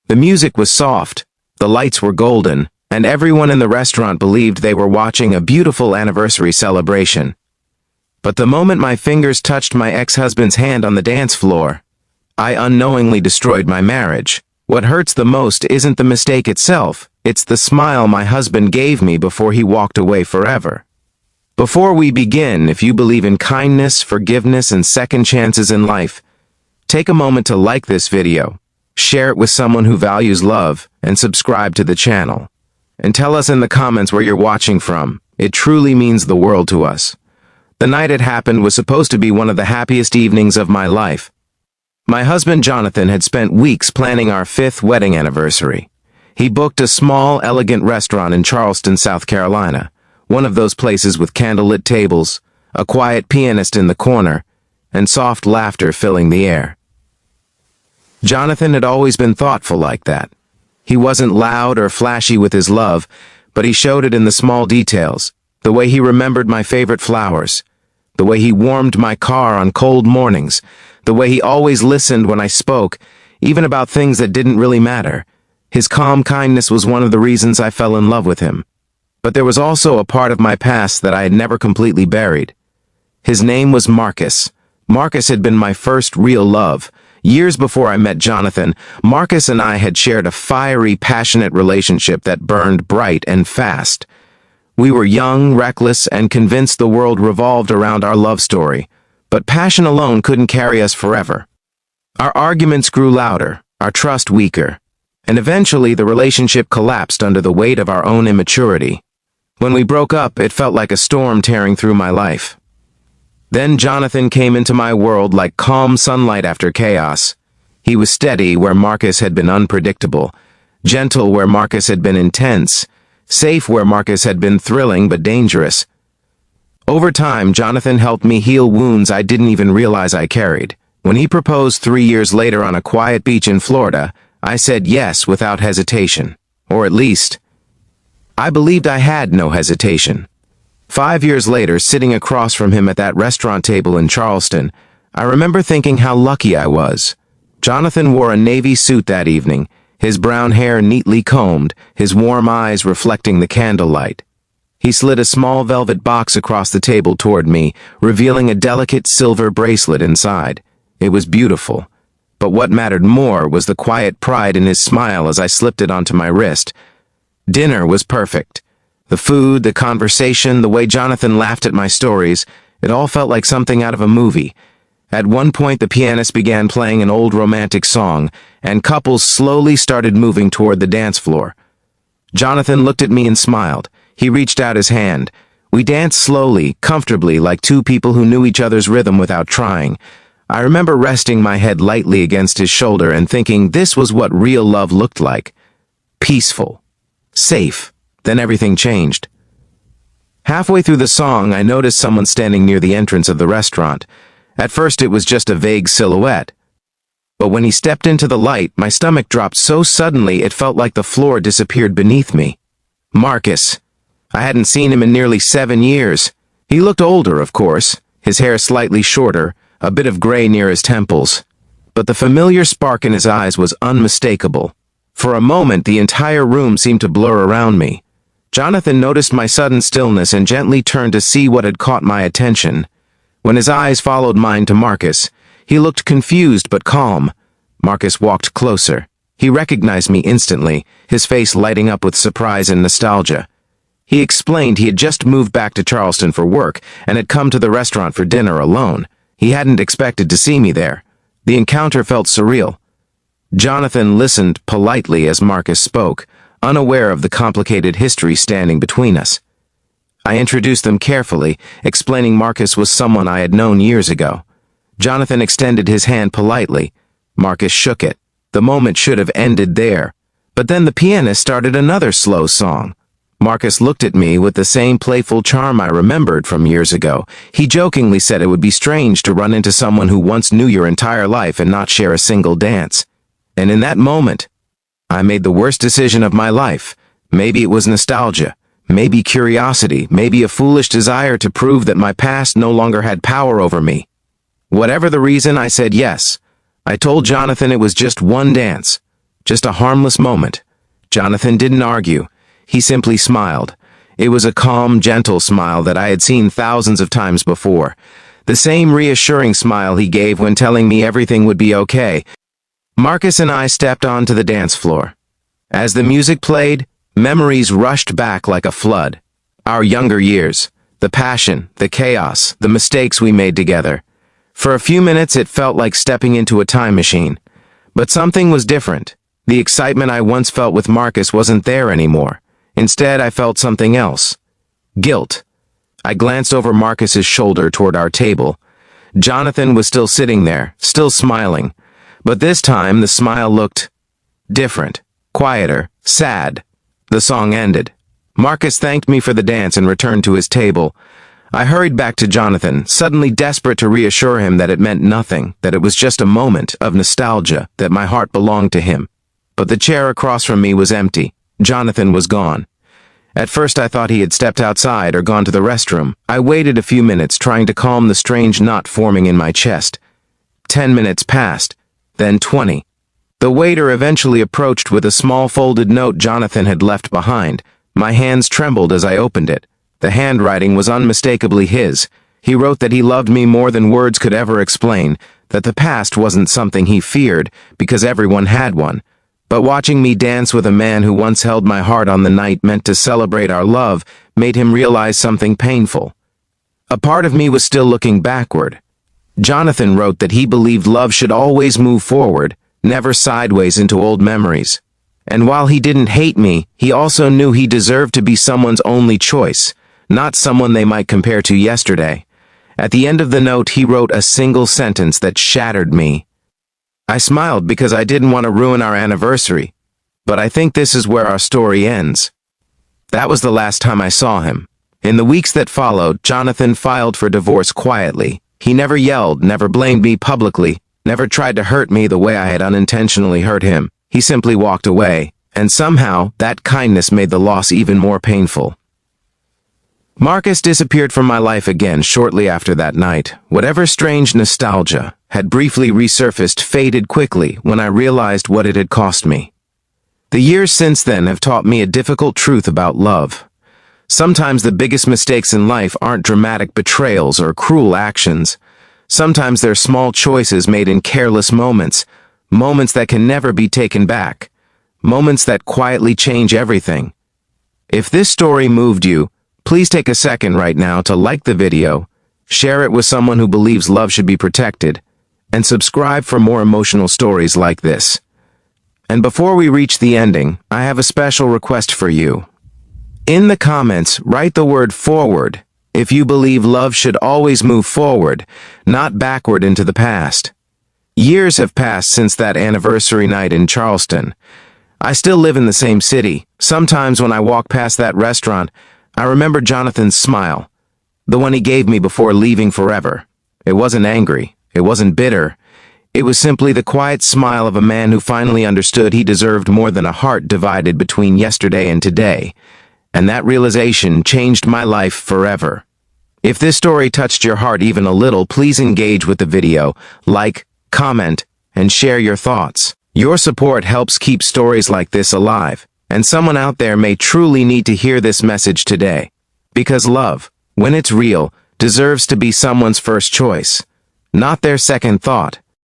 The music was soft, the lights were golden, and everyone in the restaurant believed they were watching a beautiful anniversary celebration. But the moment my fingers touched my ex-husband's hand on the dance floor, I unknowingly destroyed my marriage. What hurts the most isn't the mistake itself, it's the smile my husband gave me before he walked away forever. Before we begin, if you believe in kindness, forgiveness, and second chances in life, take a moment to like this video, share it with someone who values love, and subscribe to the channel. And tell us in the comments where you're watching from. It truly means the world to us. The night it happened was supposed to be one of the happiest evenings of my life. My husband Jonathan had spent weeks planning our 5th wedding anniversary. He booked a small, elegant restaurant in Charleston, South Carolina, one of those places with candlelit tables, a quiet pianist in the corner, and soft laughter filling the air. Jonathan had always been thoughtful like that. He wasn't loud or flashy with his love, but he showed it in the small details, the way he remembered my favorite flowers, the way he warmed my car on cold mornings, the way he always listened when I spoke, even about things that didn't really matter. His calm kindness was one of the reasons I fell in love with him. But there was also a part of my past that I had never completely buried. His name was Marcus. Marcus had been my first real love. Years before I met Jonathan, Marcus and I had shared a fiery, passionate relationship that burned bright and fast. We were young, reckless, and convinced the world revolved around our love story. But passion alone couldn't carry us forever. Our arguments grew louder, our trust weaker, and eventually the relationship collapsed under the weight of our own immaturity. When we broke up, it felt like a storm tearing through my life. Then Jonathan came into my world like calm sunlight after chaos. He was steady where Marcus had been unpredictable, gentle where Marcus had been intense, safe where Marcus had been thrilling but dangerous. Over time, Jonathan helped me heal wounds I didn't even realize I carried. When he proposed 3 years later on a quiet beach in Florida, I said yes without hesitation. Or at least, I believed I had no hesitation. 5 years later, sitting across from him at that restaurant table in Charleston, I remember thinking how lucky I was. Jonathan wore a navy suit that evening, his brown hair neatly combed, his warm eyes reflecting the candlelight. He slid a small velvet box across the table toward me, revealing a delicate silver bracelet inside. It was beautiful. But what mattered more was the quiet pride in his smile as I slipped it onto my wrist. Dinner was perfect. The food, the conversation, the way Jonathan laughed at my stories, it all felt like something out of a movie. At one point, the pianist began playing an old romantic song, and couples slowly started moving toward the dance floor. Jonathan looked at me and smiled. He reached out his hand. We danced slowly, comfortably, like two people who knew each other's rhythm without trying. I remember resting my head lightly against his shoulder and thinking this was what real love looked like. Peaceful. Safe. Then everything changed. Halfway through the song, I noticed someone standing near the entrance of the restaurant. At first, it was just a vague silhouette. But when he stepped into the light, my stomach dropped so suddenly it felt like the floor disappeared beneath me. Marcus. I hadn't seen him in nearly 7 years. He looked older, of course, his hair slightly shorter, a bit of gray near his temples. But the familiar spark in his eyes was unmistakable. For a moment, the entire room seemed to blur around me. Jonathan noticed my sudden stillness and gently turned to see what had caught my attention. When his eyes followed mine to Marcus, he looked confused but calm. Marcus walked closer. He recognized me instantly, his face lighting up with surprise and nostalgia. He explained he had just moved back to Charleston for work and had come to the restaurant for dinner alone. He hadn't expected to see me there. The encounter felt surreal. Jonathan listened politely as Marcus spoke, unaware of the complicated history standing between us. I introduced them carefully, explaining Marcus was someone I had known years ago. Jonathan extended his hand politely. Marcus shook it. The moment should have ended there. But then the pianist started another slow song. Marcus looked at me with the same playful charm I remembered from years ago. He jokingly said it would be strange to run into someone who once knew your entire life and not share a single dance. And in that moment, I made the worst decision of my life. Maybe it was nostalgia, maybe curiosity, maybe a foolish desire to prove that my past no longer had power over me. Whatever the reason, I said yes. I told Jonathan it was just one dance. Just a harmless moment. Jonathan didn't argue. He simply smiled. It was a calm, gentle smile that I had seen thousands of times before. The same reassuring smile he gave when telling me everything would be okay. Marcus and I stepped onto the dance floor. As the music played, memories rushed back like a flood. Our younger years, the passion, the chaos, the mistakes we made together. For a few minutes it felt like stepping into a time machine. But something was different. The excitement I once felt with Marcus wasn't there anymore. Instead, I felt something else. Guilt. I glanced over Marcus's shoulder toward our table. Jonathan was still sitting there, still smiling. But this time, the smile looked different, quieter, sad. The song ended. Marcus thanked me for the dance and returned to his table. I hurried back to Jonathan, suddenly desperate to reassure him that it meant nothing, that it was just a moment of nostalgia, that my heart belonged to him. But the chair across from me was empty. Jonathan was gone. At first I thought he had stepped outside or gone to the restroom. I waited a few minutes, trying to calm the strange knot forming in my chest. 10 minutes passed, then 20. The waiter eventually approached with a small folded note Jonathan had left behind. My hands trembled as I opened it. The handwriting was unmistakably his. He wrote that he loved me more than words could ever explain, that the past wasn't something he feared, because everyone had one. But watching me dance with a man who once held my heart on the night meant to celebrate our love made him realize something painful. A part of me was still looking backward. Jonathan wrote that he believed love should always move forward, never sideways into old memories. And while he didn't hate me, he also knew he deserved to be someone's only choice, not someone they might compare to yesterday. At the end of the note, he wrote a single sentence that shattered me. I smiled because I didn't want to ruin our anniversary, but I think this is where our story ends. That was the last time I saw him. In the weeks that followed, Jonathan filed for divorce quietly. He never yelled, never blamed me publicly, never tried to hurt me the way I had unintentionally hurt him. He simply walked away, and somehow that kindness made the loss even more painful. Marcus disappeared from my life again shortly after that night. Whatever strange nostalgia had briefly resurfaced faded quickly when I realized what it had cost me. The years since then have taught me a difficult truth about love. Sometimes the biggest mistakes in life aren't dramatic betrayals or cruel actions. Sometimes they're small choices made in careless moments, moments that can never be taken back, moments that quietly change everything. If this story moved you, please take a second right now to like the video, share it with someone who believes love should be protected, and subscribe for more emotional stories like this. And before we reach the ending, I have a special request for you. In the comments, write the word forward if you believe love should always move forward, not backward into the past. Years have passed since that anniversary night in Charleston. I still live in the same city. Sometimes when I walk past that restaurant, I remember Jonathan's smile, the one he gave me before leaving forever. It wasn't angry. It wasn't bitter. It was simply the quiet smile of a man who finally understood he deserved more than a heart divided between yesterday and today. And that realization changed my life forever. If this story touched your heart even a little, please engage with the video, like, comment, and share your thoughts. Your support helps keep stories like this alive. And someone out there may truly need to hear this message today. Because love, when it's real, deserves to be someone's first choice, not their second thought.